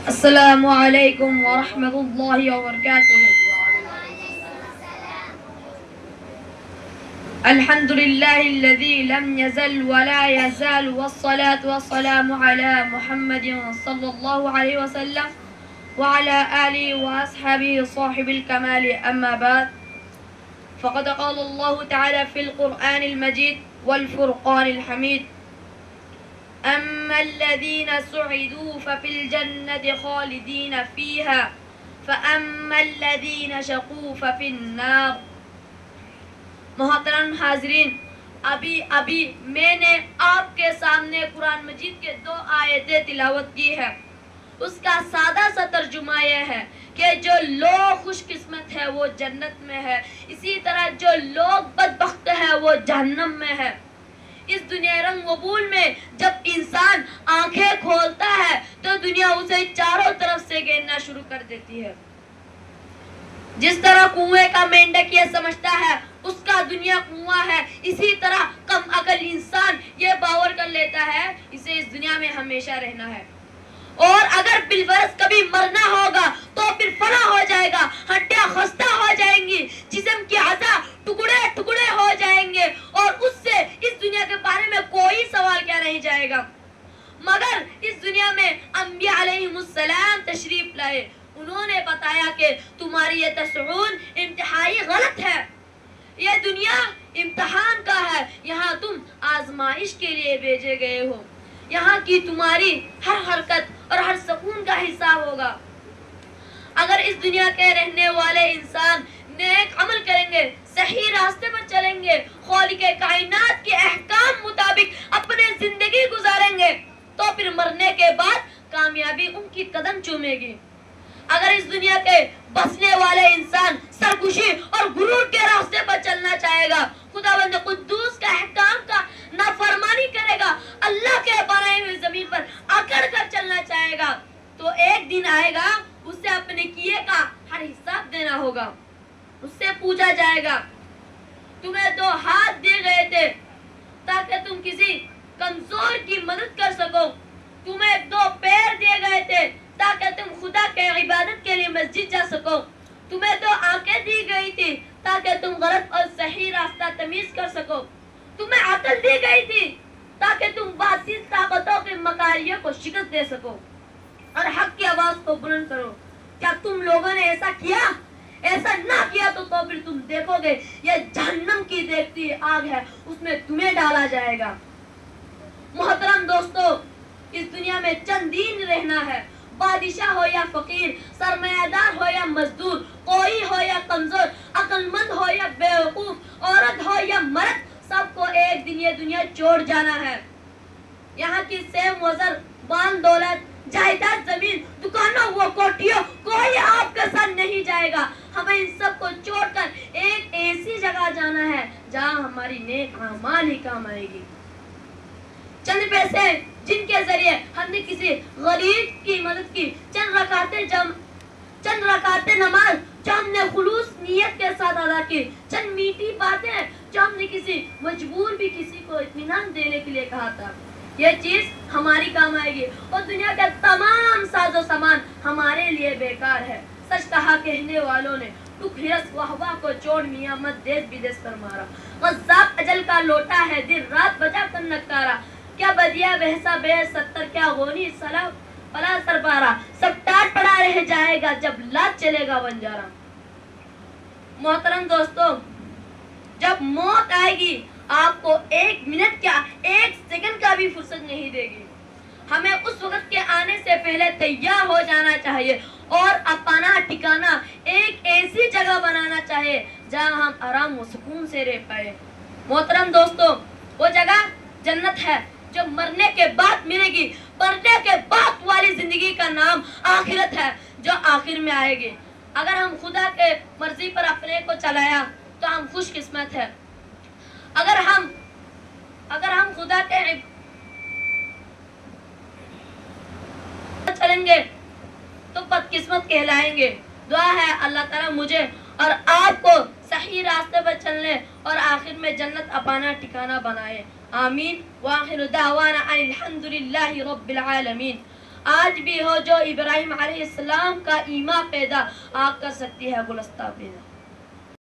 السلام علیکم ورحمۃ اللہ وبرکاتہ۔ الحمد للہ الذی لم یزل ولا یزال والصلاة والسلام علی محمد صلی اللہ علیہ وسلم وعلى آلہ واصحابہ صاحب الکمال، اما بعد فقد قال اللہ تعالی فی القرآن المجید والفرقان الحمید: أما الذين سعدوا ففي الجنة خالدين فيها فأما الذين شقوا ففي النار۔ محترم حاضرین، ابھی میں نے آپ کے سامنے قرآن مجید کے 2 آیتیں تلاوت کی ہے۔ اس کا سادہ سا ترجمہ یہ ہے کہ جو لوگ خوش قسمت ہے وہ جنت میں ہے، اسی طرح جو لوگ بدبخت ہے وہ جہنم میں ہے۔ اس دنیا رنگ وبول میں جب انسان آنکھیں کھولتا ہے تو دنیا اسے چاروں طرف سے گھیرنا شروع کر دیتی ہے۔ جس طرح کنویں کا مینڈک یہ سمجھتا ہے اس کا دنیا کنواں ہے، اسی طرح کم عقل انسان یہ باور کر لیتا ہے اسے اس دنیا میں ہمیشہ رہنا ہے، اور اگر بالفرض کبھی مرنا ہوگا تو پھر فنا ہو جائے گا، ہڈیاں خستہ ہو جائیں گی، جسم کی اعضاء ٹکڑے ٹکڑے ہو جائیں گے، اور اس سے اس دنیا کے بارے میں کوئی سوال کیا نہیں جائے گا۔ مگر اس دنیا میں انبیاء علیہم السلام تشریف لائے، انہوں نے بتایا کہ تمہاری یہ تصور انتہائی غلط ہے، یہ دنیا امتحان کا ہے، یہاں تم آزمائش کے لیے بھیجے گئے ہو، یہاں کی تمہاری ہر حرکت اور ہر سکون کا حساب ہوگا۔ اگر اس دنیا کے رہنے والے انسان نیک عمل کریں گے، صحیح راستے پر چلیں گے، خالق کائنات کے احکام مطابق اپنے زندگی گزاریں گے تو پھر مرنے کے بعد کامیابی ان کی قدم چومے گی۔ اگر اس دنیا کے بسنے والے انسان سرکشی اور غرور کے راستے پر چلنا چاہے گا، خداوند قدوس کا احکام کا نافرمانی کرے گا، اللہ کے بنائے ہوئے زمین پر اکڑ کر چلنا چاہے گا، تو ایک دن آئے گا اس سے اپنے کیے کا ہر حساب دینا ہوگا۔ اس سے پوچھا جائے گا تمہیں 2 ہاتھ دیے گئے تھے تاکہ تم کسی کمزور کی مدد کر سکو، تمہیں 2 پیر دیے گئے تھے تاکہ تم خدا کے عبادت کے لیے مسجد جا سکو، تمہیں 2 آنکھیں دی گئی تھی تاکہ تم غلط اور صحیح راستہ تمیز کر سکو، تمہیں عقل دی گئی تھی تاکہ تم باطل طاقتوں کے مکاریوں کو شکست دے سکو اور حق کی آواز کو بلند کرو۔ کیا تم لوگوں نے ایسا کیا؟ ایسا نہ کیا تو پھر تم دیکھو گے یہ جہنم کی دیکھتی آگ ہے، اس میں تمہیں ڈالا جائے گا۔ محترم دوستو، اس دنیا میں چند دن رہنا ہے، بادشاہ ہو یا فقیر، سرمایہ دار ہو یا مزدور، کوئی ہو یا کمزور، عقل مند ہو یا بیوقوف، عورت ہو یا مرد، سب کو ایک دن یہ دنیا چھوڑ جانا ہے۔ یہاں کی سیم وزر، بان دولت، جائیداد، زمین، دکانوں و کوٹھیوں، کوئی آپ کے ساتھ نہیں جائے گا۔ ہمیں ان سب کو چھوڑ کر ایک ایسی جگہ جانا ہے جہاں ہماری نیک اعمال ہی کام آئے گی۔ چند پیسے جن کے ذریعے ہم نے کسی غریب کی مدد کی، چند رکعتیں نماز جو ہم نے خلوص نیت کے ساتھ ادا کی، چند میٹھی باتیں جو ہم نے کسی مجبور بھی کسی کو اطمینان دینے کے لیے کہا تھا، یہ چیز ہماری کام آئے گی، اور دنیا کا تمام ساز و سامان ہمارے لیے بیکار ہے۔ سچ کہا کہنے والوں نے، ٹک ہرس واہ کو چوڑ میاں مت دیس بدیس پر مارا، غذاب اجل کا لوٹا ہے دن رات بجا کر نکارا، کیا بدیا بہسا بے 70 کیا غونی سلا پلا سر پارا، سب ٹاٹ پڑا رہ جائے گا جب لات چلے گا بنجارا۔ محترم دوستو، جب موت آئے گی آپ کو 1 منٹ کیا 1 سیکنڈ کا بھی فرصت نہیں دے گی۔ ہمیں اس وقت کے آنے سے پہلے تیار ہو جانا چاہیے اور اپنا ٹھکانہ ایک ایسی جگہ بنانا چاہیے جہاں ہم آرام و سکون سے رہ پائے۔ محترم دوستو، وہ جگہ جنت ہے جو مرنے کے بعد ملے گی، مرنے کے بعد والی زندگی کا نام آخرت ہے جو آخر میں آئے گی۔ اگر ہم خدا کے مرضی پر اپنے کو چلایا تو ہم خوش قسمت ہے، اگر ہم خدا کے چلیں گے تو بدقسمت کہلائیں گے۔ دعا ہے اللہ تعالیٰ مجھے اور آپ کو صحیح راستے پر چلنے اور آخر میں جنت اپنا ٹھکانہ بنائے، آمین۔ وآخر دعوانا ان الحمد للہ رب العالمین۔ آج بھی ہو جو ابراہیم علیہ السلام کا ایمان پیدا آگ کر سکتی ہے. گلستہ پیدا